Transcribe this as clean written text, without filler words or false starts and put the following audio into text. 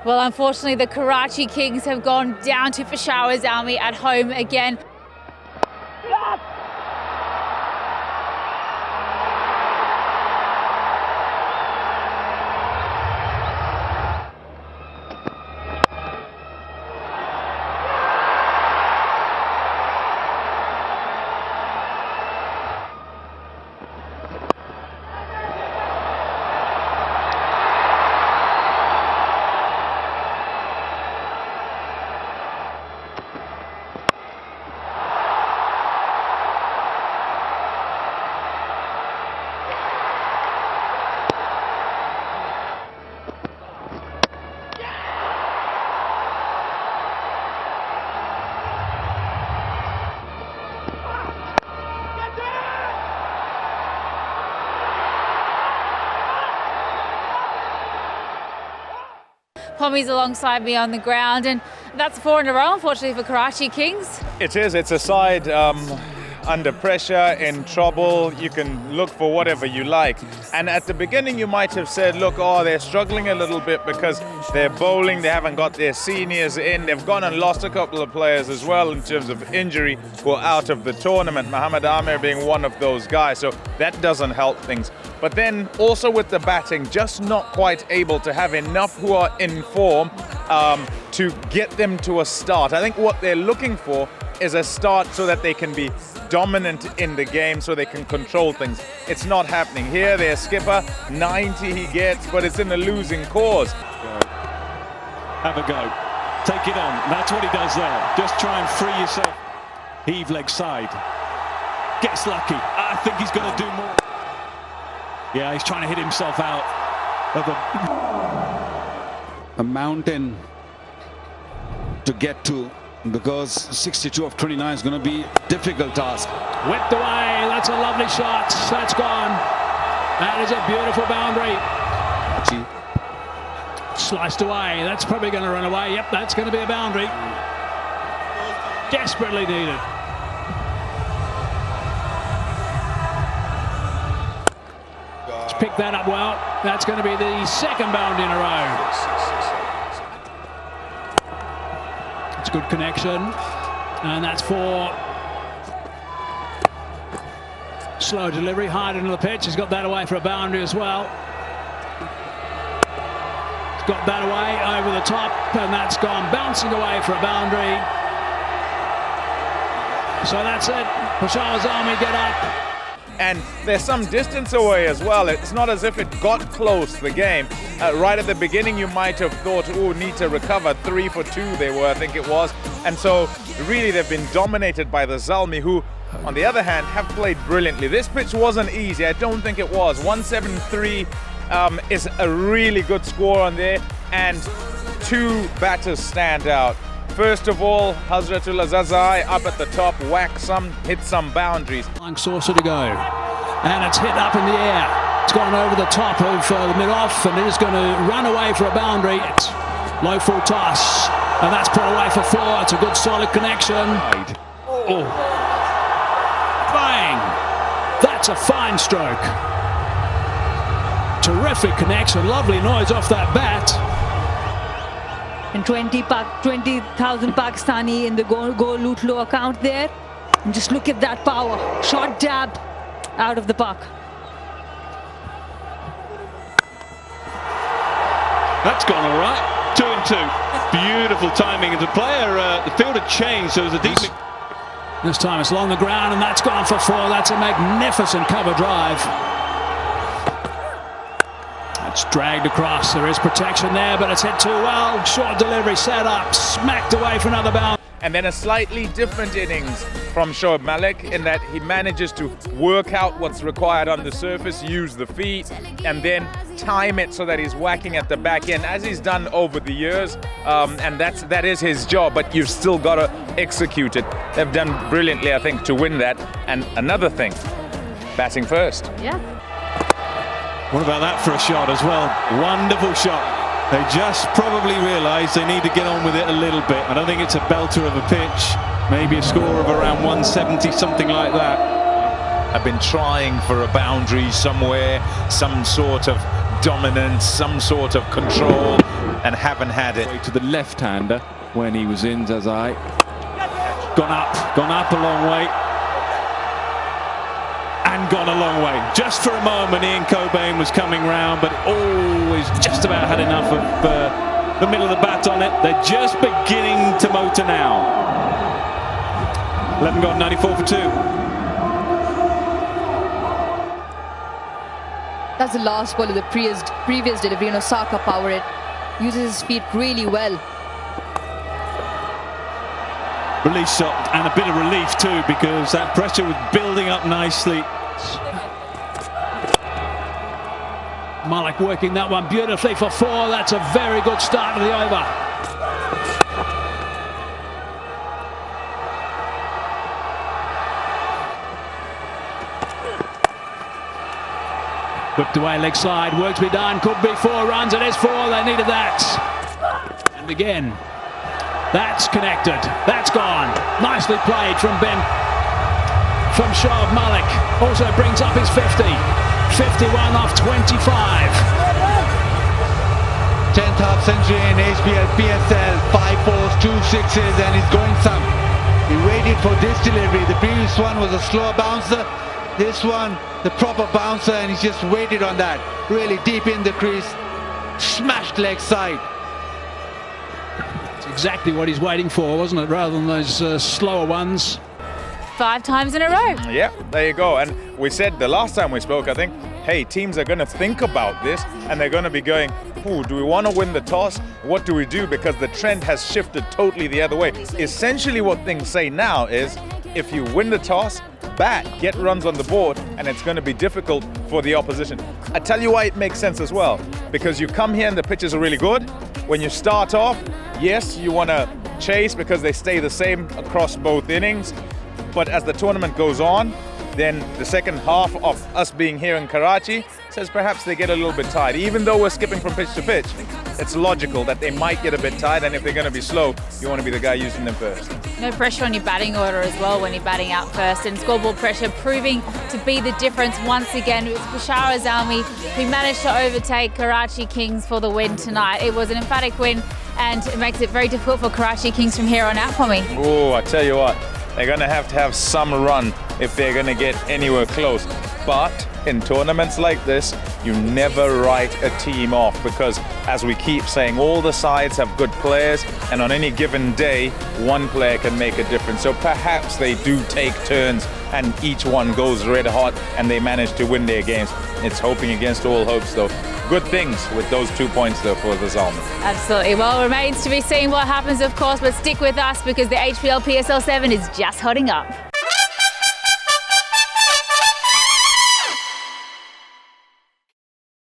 Well, unfortunately, the Karachi Kings have gone down to Peshawar's Army at home again. Pommie's alongside me on the ground, and that's 4 in a row, unfortunately, for Karachi Kings. It is. It's a side under pressure, in trouble. You can look for whatever you like. And at the beginning, you might have said, look, they're struggling a little bit because they're bowling. They haven't got their seniors in. They've gone and lost a couple of players as well in terms of injury who are out of the tournament. Mohammad Amir being one of those guys. So that doesn't help things. But then also with the batting, just not quite able to have enough who are in form to get them to a start. I think what they're looking for is a start so that they can be dominant in the game, so they can control things. It's not happening. Here, their skipper, 90 he gets, but it's in a losing cause. Have a go. Take it on. That's what he does there. Just try and free yourself. Heave leg side. Gets lucky. I think he's going to do more. Yeah, he's trying to hit himself out of a mountain to get to, because 62 of 29 is going to be a difficult task. Whipped away, that's a lovely shot, that's gone. That is a beautiful boundary. Sliced away, that's probably going to run away. Yep, that's going to be a boundary. Desperately needed. Let's pick that up well. That's going to be the second boundary in a row. It's good connection, and that's for slow delivery, hard into the pitch. He's got that away for a boundary as well. He's got that away over the top, and that's gone bouncing away for a boundary. So that's it. Peshawar's Army get up. And there's some distance away as well. It's not as if it got close, the game. Right at the beginning, you might have thought, need to recover. 3 for 2 they were, I think it was. And so, really, they've been dominated by the Zalmi, who, on the other hand, have played brilliantly. This pitch wasn't easy. I don't think it was. 173 is a really good score on there. And 2 batters stand out. First of all, Hazratul Azazai up at the top, whack some, hit some boundaries. Flying saucer to go, and it's hit up in the air. It's gone over the top of the mid-off, and it is going to run away for a boundary. It's low full toss, and that's put away for 4. It's a good solid connection. Oh, bang! That's a fine stroke. Terrific connection, lovely noise off that bat. And 20,000 Pakistani in the go loot low account there. And just look at that power. Short jab out of the park. That's gone all right. 2 and 2. Beautiful timing. And the player, the field had changed, so there's a deep. This time it's along the ground, and that's gone for 4. That's a magnificent cover drive. It's dragged across. There is protection there, but it's hit too well. Short delivery set up, smacked away for another bounce. And then a slightly different innings from Shoaib Malik in that he manages to work out what's required on the surface, use the feet, and then time it so that he's whacking at the back end, as he's done over the years. And that is his job, but you've still got to execute it. They've done brilliantly, I think, to win that. And another thing, batting first. Yeah. What about that for a shot as well? Wonderful shot. They just probably realised they need to get on with it a little bit. I don't think it's a belter of a pitch. Maybe a score of around 170, something like that. I've been trying for a boundary somewhere, some sort of dominance, some sort of control, and haven't had it. To the left-hander when he was in Zazai. Gone up a long way. And gone a long way. Just for a moment, Ian Cobain was coming round, but always just about had enough of the middle of the bat on it. They're just beginning to motor now. 11 gone, 94 for 2. That's the last ball of the previous delivery. Osaka powered it. Uses his feet really well. Release shot and a bit of relief too, because that pressure was building up nicely. Malik working that one beautifully for 4. That's a very good start to the over. Whipped away leg side, work to be done, could be 4 runs, it is 4, they needed that. And again, that's connected, that's gone. Nicely played from Shoaib Malik. Also brings up his 50. 51 off 25. 10th half century in HBL PSL, 5 fours, 2 sixes, and he's going some. He waited for this delivery. The previous one was a slower bouncer. This one, the proper bouncer, and he's just waited on that. Really deep in the crease. Smashed leg side. It's exactly what he's waiting for, wasn't it? Rather than those slower ones. 5 times in a row. Yeah, there you go. And we said the last time we spoke, I think, hey, teams are going to think about this and they're going to be going, ooh, do we want to win the toss? What do we do? Because the trend has shifted totally the other way. Essentially what things say now is, if you win the toss, bat, get runs on the board, and it's going to be difficult for the opposition. I tell you why it makes sense as well. Because you come here and the pitches are really good. When you start off, yes, you want to chase because they stay the same across both innings. But as the tournament goes on, then the second half of us being here in Karachi says perhaps they get a little bit tired. Even though we're skipping from pitch to pitch, it's logical that they might get a bit tired, and if they're going to be slow, you want to be the guy using them first. No pressure on your batting order as well when you're batting out first, and scoreboard pressure proving to be the difference once again. It was Bashar Azami who managed to overtake Karachi Kings for the win tonight. It was an emphatic win, and it makes it very difficult for Karachi Kings from here on out, Pommie. Oh, I tell you what, they're going to have some run if they're going to get anywhere close. But in tournaments like this, you never write a team off, because as we keep saying, all the sides have good players, and on any given day, one player can make a difference. So perhaps they do take turns and each one goes red hot and they manage to win their games. It's hoping against all hopes though. Good things with those 2 points though for the Zalman. Absolutely. Well, it remains to be seen what happens, of course, but stick with us because the HBL PSL 7 is just hotting up.